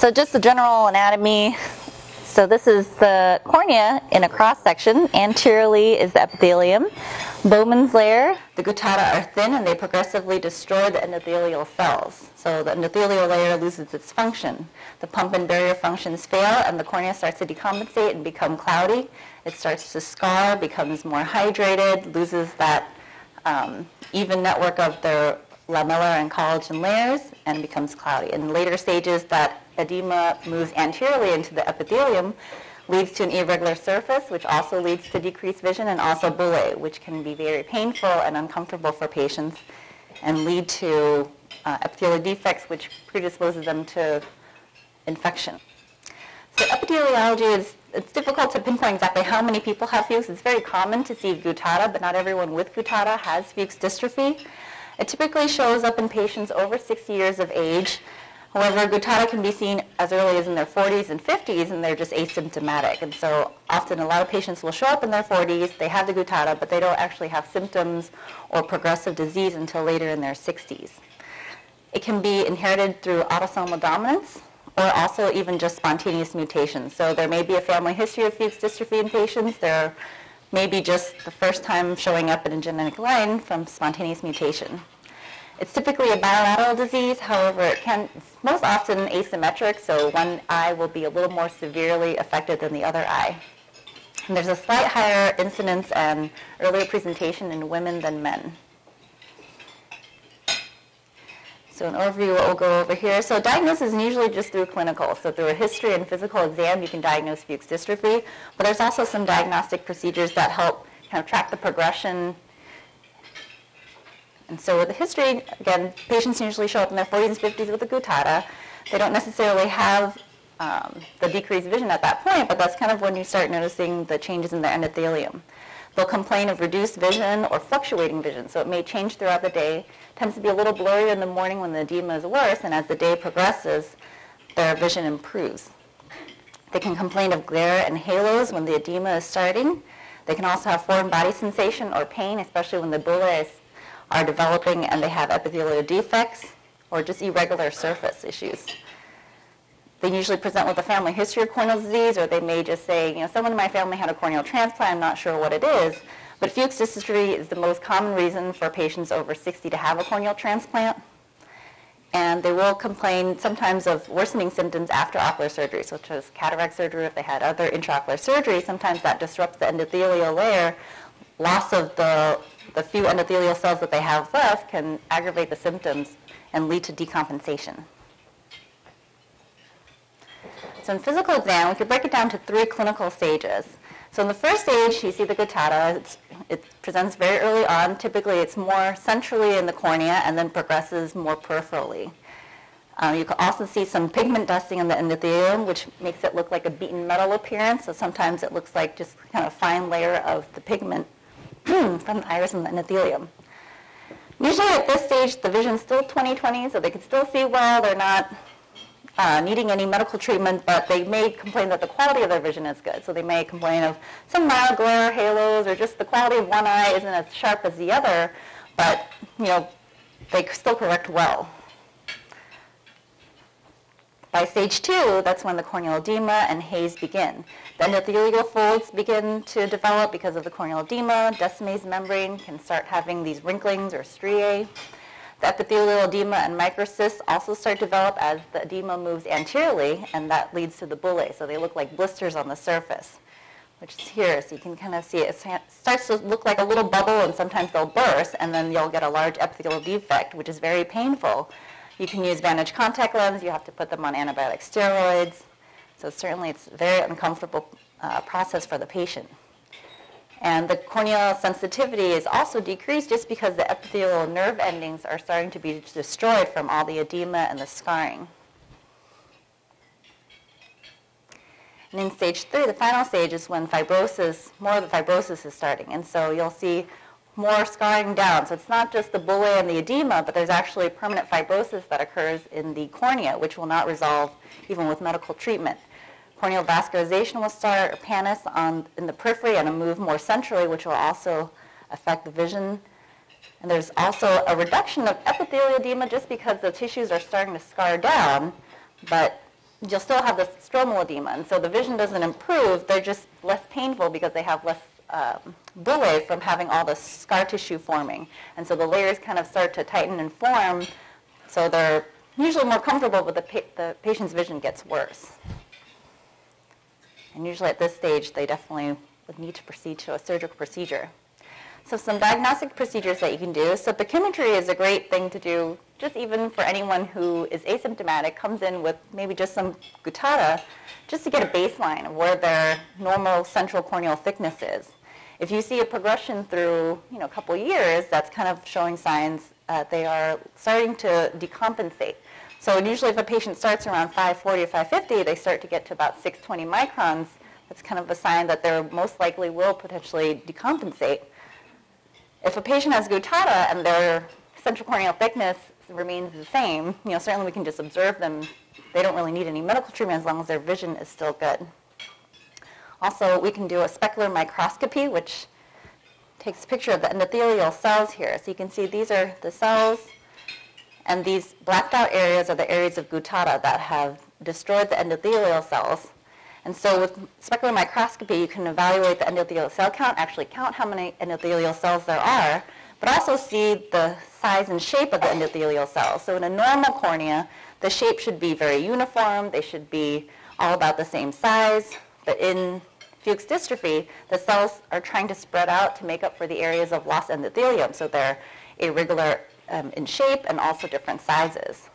So just the general anatomy. So this is the cornea in a cross-section. Anteriorly is the epithelium. Bowman's layer, the guttata are thin and they progressively destroy the endothelial cells. So the endothelial layer loses its function. The pump and barrier functions fail and the cornea starts to decompensate and become cloudy. It starts to scar, becomes more hydrated, loses that even network of the lamellar and collagen layers and becomes cloudy. In later stages, that edema moves anteriorly into the epithelium, leads to an irregular surface, which also leads to decreased vision, and also bullae, which can be very painful and uncomfortable for patients and lead to epithelial defects, which predisposes them to infection. So epitheliology it's difficult to pinpoint exactly how many people have Fuchs. It's very common to see guttata, but not everyone with guttata has Fuchs dystrophy. It typically shows up in patients over 60 years of age. However, guttata can be seen as early as in their 40s and 50s, and they're just asymptomatic. And so often a lot of patients will show up in their 40s, they have the guttata, but they don't actually have symptoms or progressive disease until later in their 60s. It can be inherited through autosomal dominance, or also even just spontaneous mutations. So there may be a family history of Fuchs dystrophy in patients. There may be just the first time showing up in a genetic line from spontaneous mutation. It's typically a bilateral disease. However, it's most often asymmetric, so one eye will be a little more severely affected than the other eye. And there's a slight higher incidence and earlier presentation in women than men. So an overview we'll go over here. So diagnosis is usually just through clinical. So through a history and physical exam, you can diagnose Fuchs dystrophy. But there's also some diagnostic procedures that help kind of track the progression. And so with the history, again, patients usually show up in their 40s and 50s with a guttata. They don't necessarily have the decreased vision at that point, but that's kind of when you start noticing the changes in the endothelium. They'll complain of reduced vision or fluctuating vision, so it may change throughout the day. It tends to be a little blurrier in the morning when the edema is worse, and as the day progresses, their vision improves. They can complain of glare and halos when the edema is starting. They can also have foreign body sensation or pain, especially when the bullae are developing and they have epithelial defects or just irregular surface issues. They usually present with a family history of corneal disease, or they may just say, someone in my family had a corneal transplant, I'm not sure what it is. But Fuchs dystrophy is the most common reason for patients over 60 to have a corneal transplant. And they will complain sometimes of worsening symptoms after ocular surgery, such as cataract surgery. If they had other intraocular surgery, sometimes that disrupts the endothelial layer. Loss of the few endothelial cells that they have left can aggravate the symptoms and lead to decompensation. So in physical exam, we could break it down to 3 clinical stages. So in the first stage, you see the guttata. It presents very early on. Typically, it's more centrally in the cornea and then progresses more peripherally. You can also see some pigment dusting in the endothelium, which makes it look like a beaten metal appearance. So sometimes it looks like just kind of a fine layer of the pigment from the iris and the endothelium. Usually at this stage, the vision's still 20/20, so they can still see well. They're not needing any medical treatment, but they may complain that the quality of their vision is good. So they may complain of some mild glare, halos, or just the quality of one eye isn't as sharp as the other, but they still correct well. By stage 2, that's when the corneal edema and haze begin. The endothelial folds begin to develop because of the corneal edema. Descemet's membrane can start having these wrinklings or striae. The epithelial edema and microcysts also start to develop as the edema moves anteriorly, and that leads to the bullae. So they look like blisters on the surface, which is here. So you can kind of see it starts to look like a little bubble, and sometimes they'll burst, and then you'll get a large epithelial defect, which is very painful. You can use bandage contact lens. You have to put them on antibiotic steroids. So certainly it's a very uncomfortable process for the patient. And the corneal sensitivity is also decreased just because the epithelial nerve endings are starting to be destroyed from all the edema and the scarring. And in stage 3, the final stage, is when more of the fibrosis is starting. And so you'll see more scarring down. So it's not just the bullae and the edema, but there's actually permanent fibrosis that occurs in the cornea, which will not resolve even with medical treatment. Corneal vascularization will start, or pannus, in the periphery, and a move more centrally, which will also affect the vision. And there's also a reduction of epithelial edema just because the tissues are starting to scar down, but you'll still have this stromal edema. And so the vision doesn't improve. They're just less painful because they have less bullae from having all the scar tissue forming. And so the layers kind of start to tighten and form. So they're usually more comfortable, but the patient's vision gets worse. And usually at this stage, they definitely would need to proceed to a surgical procedure. So some diagnostic procedures that you can do. So pachymetry is a great thing to do just even for anyone who is asymptomatic, comes in with maybe just some guttata, just to get a baseline of where their normal central corneal thickness is. If you see a progression through a couple years, that's kind of showing signs they are starting to decompensate. So usually if a patient starts around 540 or 550, they start to get to about 620 microns. That's kind of a sign that they most likely will potentially decompensate. If a patient has guttata and their central corneal thickness remains the same, certainly we can just observe them. They don't really need any medical treatment as long as their vision is still good. Also, we can do a specular microscopy, which takes a picture of the endothelial cells here. So you can see these are the cells, and these blacked out areas are the areas of guttata that have destroyed the endothelial cells. And so with specular microscopy, you can evaluate the endothelial cell count, actually count how many endothelial cells there are, but also see the size and shape of the endothelial cells. So in a normal cornea, the shape should be very uniform. They should be all about the same size. But in Fuchs dystrophy, the cells are trying to spread out to make up for the areas of lost endothelium. So they're irregular in shape and also different sizes.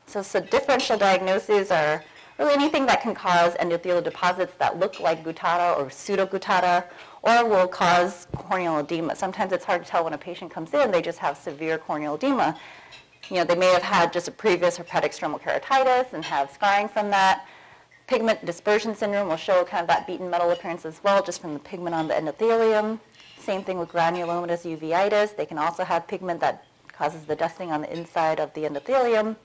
So differential diagnoses are really anything that can cause endothelial deposits that look like guttata or pseudoguttata, or will cause corneal edema. Sometimes it's hard to tell when a patient comes in, they just have severe corneal edema. They may have had just a previous herpetic stromal keratitis and have scarring from that. Pigment dispersion syndrome will show kind of that beaten metal appearance as well, just from the pigment on the endothelium. Same thing with granulomatous uveitis. They can also have pigment that causes the dusting on the inside of the endothelium.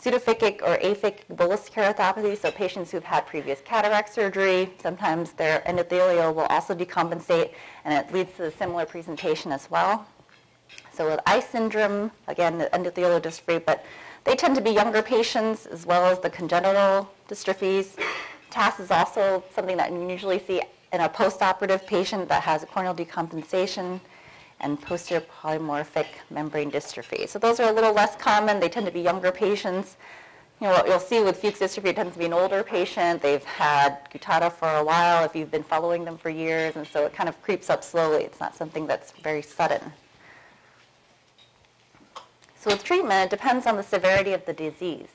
Pseudophakic or aphakic bullous keratopathy, so patients who've had previous cataract surgery, sometimes their endothelial will also decompensate, and it leads to a similar presentation as well. So with eye syndrome, again, the endothelial dystrophy, but they tend to be younger patients as well as the congenital dystrophies. TAS is also something that you usually see in a post-operative patient that has a corneal decompensation and posterior polymorphic membrane dystrophy. So those are a little less common. They tend to be younger patients. What you'll see with Fuchs dystrophy, it tends to be an older patient. They've had guttata for a while if you've been following them for years, and so it kind of creeps up slowly. It's not something that's very sudden. So with treatment, it depends on the severity of the disease.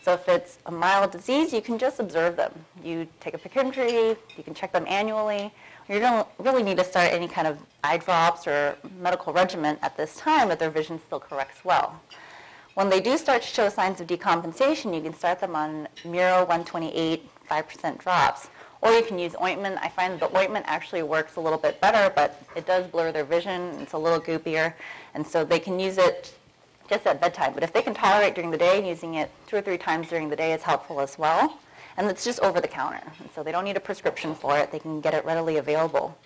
So if it's a mild disease, you can just observe them. You take a pachymetry, you can check them annually. You don't really need to start any kind of eye drops or medical regimen at this time if their vision still corrects well. When they do start to show signs of decompensation, you can start them on Miro 128 5% drops. Or you can use ointment. I find the ointment actually works a little bit better, but it does blur their vision. It's a little goopier. And so they can use it just at bedtime. But if they can tolerate during the day, using it 2 or 3 times during the day is helpful as well. And it's just over the counter. And so they don't need a prescription for it. They can get it readily available.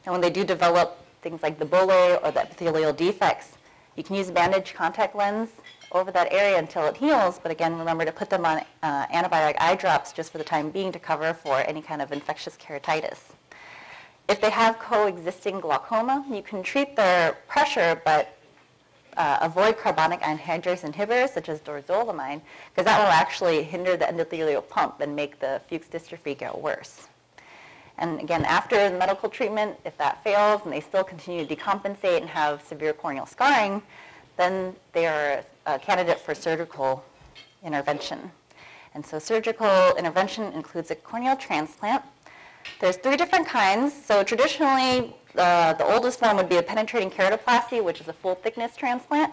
And when they do develop things like the bullae or the epithelial defects, you can use a bandage contact lens over that area until it heals. But again, remember to put them on antibiotic eye drops just for the time being to cover for any kind of infectious keratitis. If they have coexisting glaucoma, you can treat their pressure, but avoid carbonic anhydrase inhibitors such as dorzolamine, because that will actually hinder the endothelial pump and make the Fuchs dystrophy get worse. And again, after the medical treatment, if that fails and they still continue to decompensate and have severe corneal scarring, then they are a candidate for surgical intervention. And so surgical intervention includes a corneal transplant. There's 3 different kinds. So traditionally, the oldest form would be a penetrating keratoplasty, which is a full thickness transplant.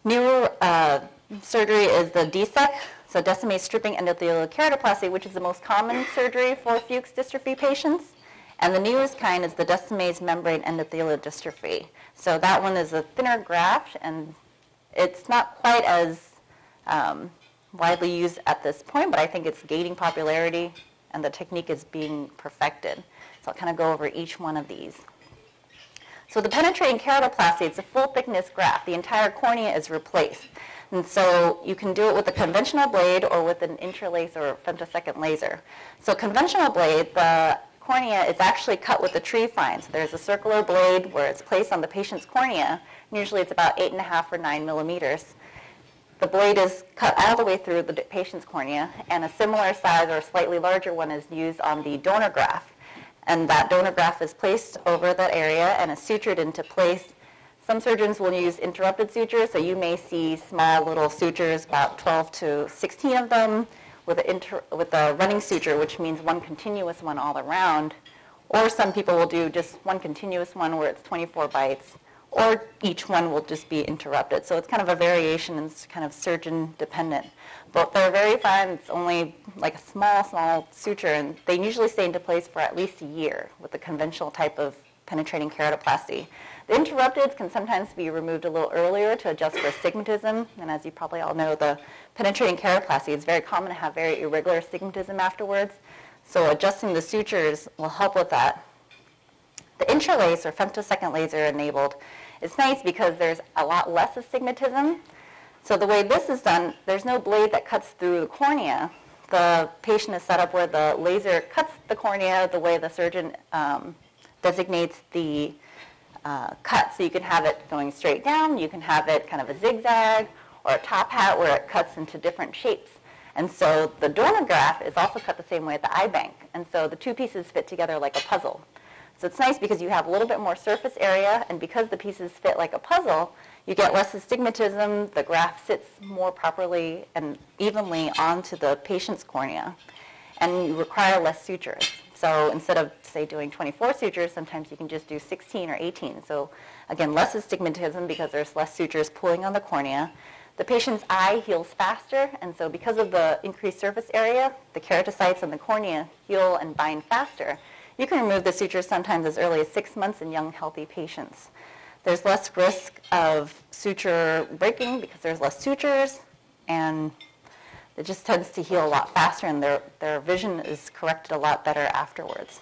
Newer surgery is the DSEK, so decimate stripping endothelial keratoplasty, which is the most common surgery for Fuchs dystrophy patients. And the newest kind is the decimase membrane endothelial dystrophy. So that one is a thinner graft, and it's not quite as widely used at this point, but I think it's gaining popularity and the technique is being perfected. So I'll kind of go over each one of these. So the penetrating keratoplasty, it's a full thickness graft. The entire cornea is replaced. And so you can do it with a conventional blade or with an intralaser or femtosecond laser. So conventional blade, the cornea is actually cut with a tree fine. So there's a circular blade where it's placed on the patient's cornea. And usually it's about 8.5 or 9 millimeters. The blade is cut all the way through the patient's cornea, and a similar size or slightly larger one is used on the donor graft. And that donor graft is placed over that area and is sutured into place. Some surgeons will use interrupted sutures, so you may see small little sutures, about 12 to 16 of them, with a running suture, which means one continuous one all around. Or some people will do just one continuous one where it's 24 bites, or each one will just be interrupted. So it's kind of a variation and it's kind of surgeon dependent. But they're very fine. It's only like a small suture, and they usually stay into place for at least a year with the conventional type of penetrating keratoplasty. The interrupteds can sometimes be removed a little earlier to adjust for astigmatism, and as you probably all know, the penetrating keratoplasty, it's very common to have very irregular astigmatism afterwards, so adjusting the sutures will help with that. The intralaser or femtosecond laser enabled is nice because there's a lot less astigmatism. So the way this is done, there's no blade that cuts through the cornea. The patient is set up where the laser cuts the cornea the way the surgeon designates the cut. So you can have it going straight down, you can have it kind of a zigzag, or a top hat where it cuts into different shapes. And so the donor graft is also cut the same way at the eye bank. And so the two pieces fit together like a puzzle. So it's nice because you have a little bit more surface area, and because the pieces fit like a puzzle, you get less astigmatism, the graft sits more properly and evenly onto the patient's cornea, and you require less sutures. So instead of, say, doing 24 sutures, sometimes you can just do 16 or 18. So again, less astigmatism because there's less sutures pulling on the cornea. The patient's eye heals faster, and so because of the increased surface area, the keratocytes on the cornea heal and bind faster. You can remove the sutures sometimes as early as 6 months in young, healthy patients. There's less risk of suture breaking because there's less sutures, and it just tends to heal a lot faster, and their vision is corrected a lot better afterwards.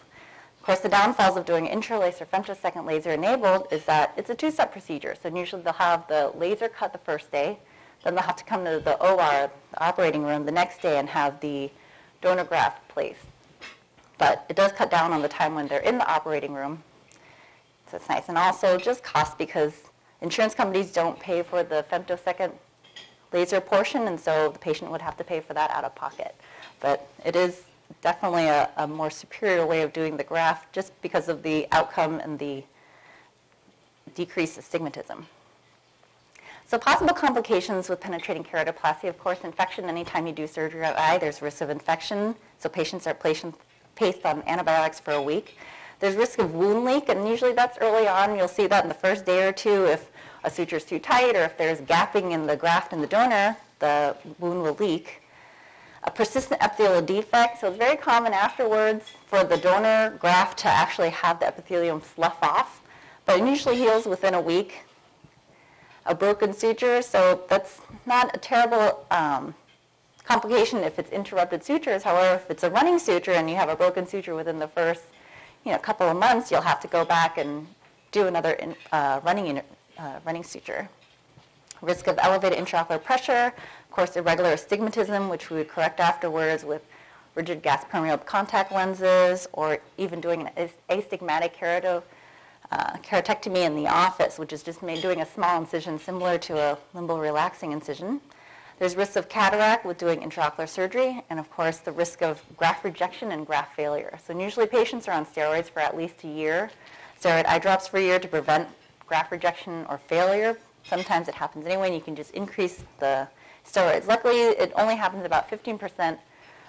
Of course, the downfalls of doing intralaser femtosecond laser enabled is that it's a two-step procedure. So usually they'll have the laser cut the first day, then they'll have to come to the OR, the operating room, the next day and have the donor graft placed. But it does cut down on the time when they're in the operating room. So it's nice. And also just cost, because insurance companies don't pay for the femtosecond laser portion, and so the patient would have to pay for that out of pocket. But it is definitely a more superior way of doing the graft just because of the outcome and the decreased astigmatism. So possible complications with penetrating keratoplasty, of course, infection. Anytime you do surgery on the eye, there's risk of infection. So patients are placed on antibiotics for a week. There's risk of wound leak, and usually that's early on. You'll see that in the first day or two. If a suture is too tight or if there's gapping in the graft and the donor, the wound will leak. A persistent epithelial defect, so it's very common afterwards for the donor graft to actually have the epithelium slough off, but it usually heals within a week. A broken suture, so that's not a terrible complication if it's interrupted sutures. However, if it's a running suture and you have a broken suture within the first couple of months, you'll have to go back and do another running suture. Risk of elevated intraocular pressure, of course irregular astigmatism, which we would correct afterwards with rigid gas permeable contact lenses, or even doing an astigmatic keratectomy in the office, which is just doing a small incision similar to a limbal relaxing incision. There's risk of cataract with doing intraocular surgery, and of course the risk of graft rejection and graft failure. So usually patients are on steroids for at least a year, steroid eye drops for a year to prevent graft rejection or failure. Sometimes it happens anyway, and you can just increase the steroids. Luckily, it only happens about 15%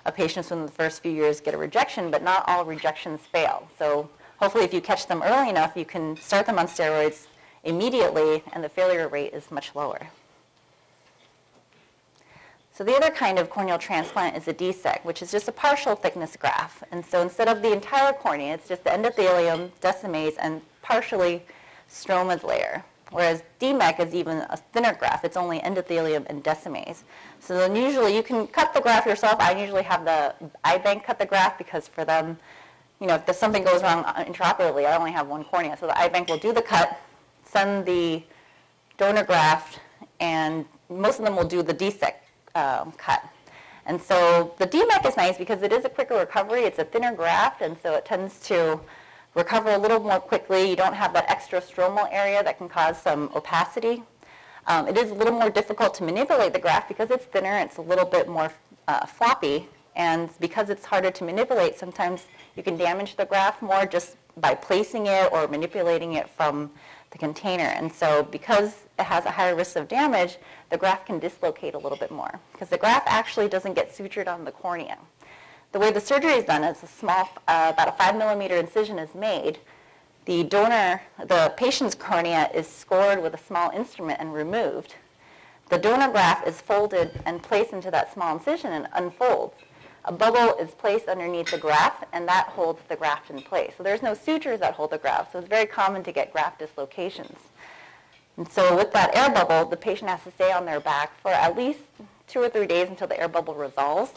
of patients within the first few years get a rejection, but not all rejections fail. So hopefully if you catch them early enough, you can start them on steroids immediately, and the failure rate is much lower. So the other kind of corneal transplant is a DSEC, which is just a partial thickness graft. And so instead of the entire cornea, it's just the endothelium, descemes, and partially stromal layer. Whereas DMEC is even a thinner graft. It's only endothelium and descemes. So then usually you can cut the graft yourself. I usually have the eye bank cut the graft because for them, if something goes wrong intraocularly, I only have one cornea. So the eye bank will do the cut, send the donor graft, and most of them will do the DSEC cut. And so the DMEC is nice because it is a quicker recovery. It's a thinner graft, and so it tends to recover a little more quickly. You don't have that extra stromal area that can cause some opacity. It is a little more difficult to manipulate the graft because it's thinner. It's a little bit more floppy, and because it's harder to manipulate, sometimes you can damage the graft more just by placing it or manipulating it from the container. And so because it has a higher risk of damage, the graft can dislocate a little bit more because the graft actually doesn't get sutured on the cornea. The way the surgery is done is a small, about a 5 millimeter incision is made. The patient's cornea is scored with a small instrument and removed. The donor graft is folded and placed into that small incision and unfolds. A bubble is placed underneath the graft, and that holds the graft in place. So there's no sutures that hold the graft, so it's very common to get graft dislocations. And so with that air bubble, the patient has to stay on their back for at least 2 or 3 days until the air bubble resolves.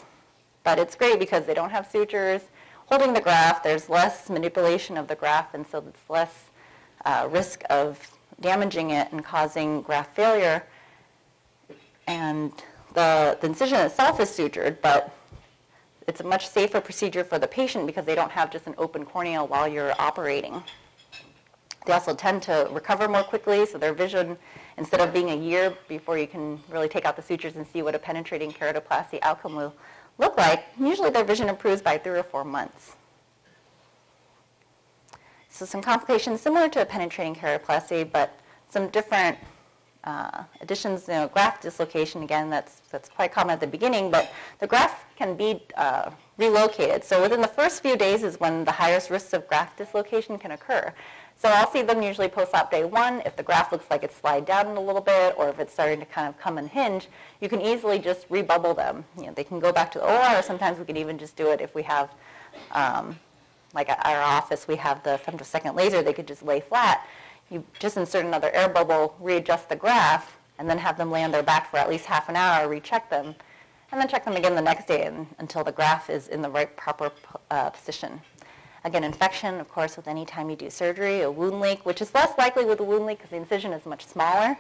But it's great because they don't have sutures holding the graft. There's less manipulation of the graft, and so it's less risk of damaging it and causing graft failure. And the incision itself is sutured, but it's a much safer procedure for the patient because they don't have just an open cornea while you're operating. They also tend to recover more quickly, so their vision, instead of being a year before you can really take out the sutures and see what a penetrating keratoplasty outcome will look like, usually their vision improves by 3 or 4 months. So some complications similar to a penetrating keratoplasty, but some different additions. Graft dislocation, again, that's quite common at the beginning, but the graft can be relocated. So within the first few days is when the highest risks of graft dislocation can occur. So I'll see them usually post-op day 1. If the graft looks like it's slide down a little bit, or if it's starting to kind of come and hinge, you can easily just rebubble them. They can go back to the OR, or sometimes we can even just do it if we have, like at our office, we have the femtosecond laser. They could just lay flat. You just insert another air bubble, readjust the graft, and then have them lay on their back for at least half an hour, recheck them, and then check them again the next day until the graft is in the right proper position. Again, infection, of course, with any time you do surgery, a wound leak, which is less likely with a wound leak because the incision is much smaller.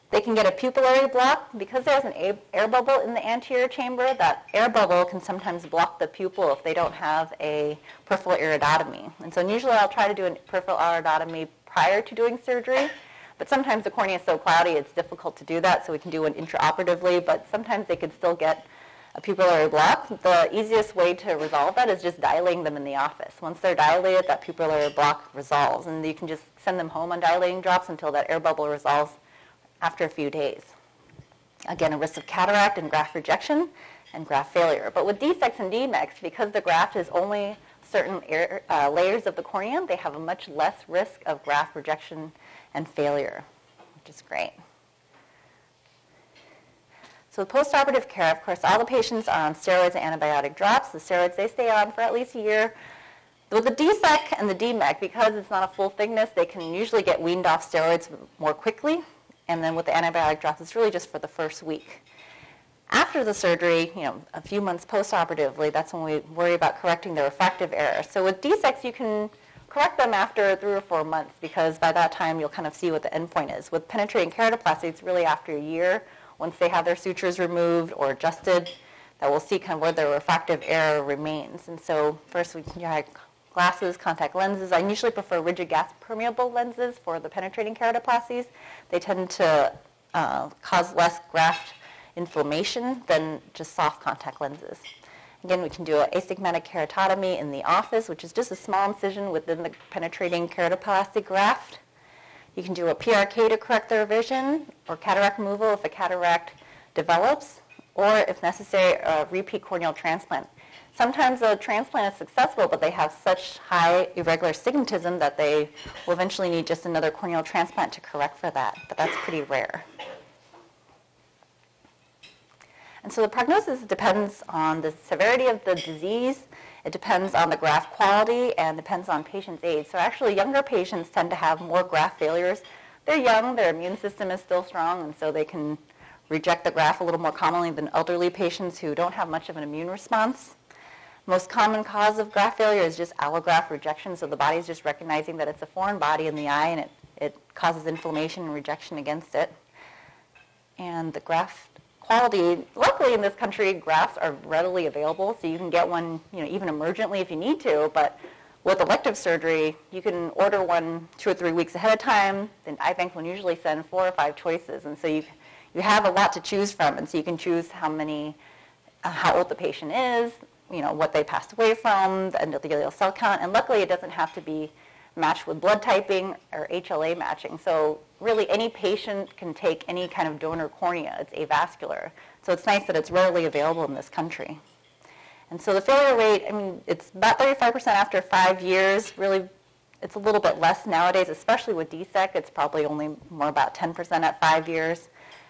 They can get a pupillary block. Because there's an air bubble in the anterior chamber, that air bubble can sometimes block the pupil if they don't have a peripheral iridotomy. And so usually I'll try to do a peripheral iridotomy prior to doing surgery, but sometimes the cornea is so cloudy it's difficult to do that, so we can do one intraoperatively, but sometimes they could still get a pupillary block. The easiest way to resolve that is just dilating them in the office. Once they're dilated, that pupillary block resolves, and you can just send them home on dilating drops until that air bubble resolves after a few days. Again, a risk of cataract and graft rejection and graft failure. But with DSECs and DMECs, because the graft is only certain layers of the cornea, they have a much less risk of graft rejection and failure, which is great. So post-operative care, of course, all the patients are on steroids and antibiotic drops. The steroids, they stay on for at least a year. With the DSEC and the DMEC, because it's not a full thickness, they can usually get weaned off steroids more quickly. And then with the antibiotic drops, it's really just for the first week. After the surgery, a few months post-operatively, that's when we worry about correcting the refractive error. So with DSECs, you can correct them after 3 or 4 months because by that time you'll kind of see what the endpoint is. With penetrating keratoplasty, it's really after a year, once they have their sutures removed or adjusted, that we'll see kind of where the refractive error remains. And so first we can try glasses, contact lenses. I usually prefer rigid gas permeable lenses for the penetrating keratoplasties. They tend to cause less graft inflammation than just soft contact lenses. Again, we can do an astigmatic keratotomy in the office, which is just a small incision within the penetrating keratoplasty graft. You can do a PRK to correct their vision, or cataract removal if a cataract develops, or if necessary, a repeat corneal transplant. Sometimes a transplant is successful, but they have such high irregular stigmatism that they will eventually need just another corneal transplant to correct for that, but that's pretty rare. And so the prognosis depends on the severity of the disease, it depends on the graft quality, and depends on patient's age. So actually younger patients tend to have more graft failures. They're young, their immune system is still strong, and so they can reject the graft a little more commonly than elderly patients who don't have much of an immune response. Most common cause of graft failure is just allograft rejection, so the body is just recognizing that it's a foreign body in the eye and it causes inflammation and rejection against it. And the graft quality, luckily in this country, grafts are readily available, so you can get one, even emergently if you need to, but with elective surgery, you can order one 2 or 3 weeks ahead of time. Then eye bank will usually send 4 or 5 choices, and so you have a lot to choose from, and so you can choose how old the patient is, what they passed away from, the endothelial cell count, and luckily it doesn't have to be matched with blood typing or HLA matching. So really any patient can take any kind of donor cornea. It's avascular. So it's nice that it's readily available in this country. And so the failure rate, it's about 35% after 5 years. Really, it's a little bit less nowadays, especially with DSEC. It's probably only more about 10% at 5 years.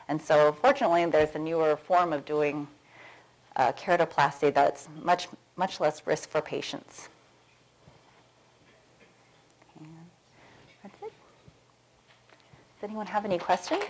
And so fortunately, there's a newer form of doing keratoplasty that's much, much less risk for patients. And that's it. Does anyone have any questions?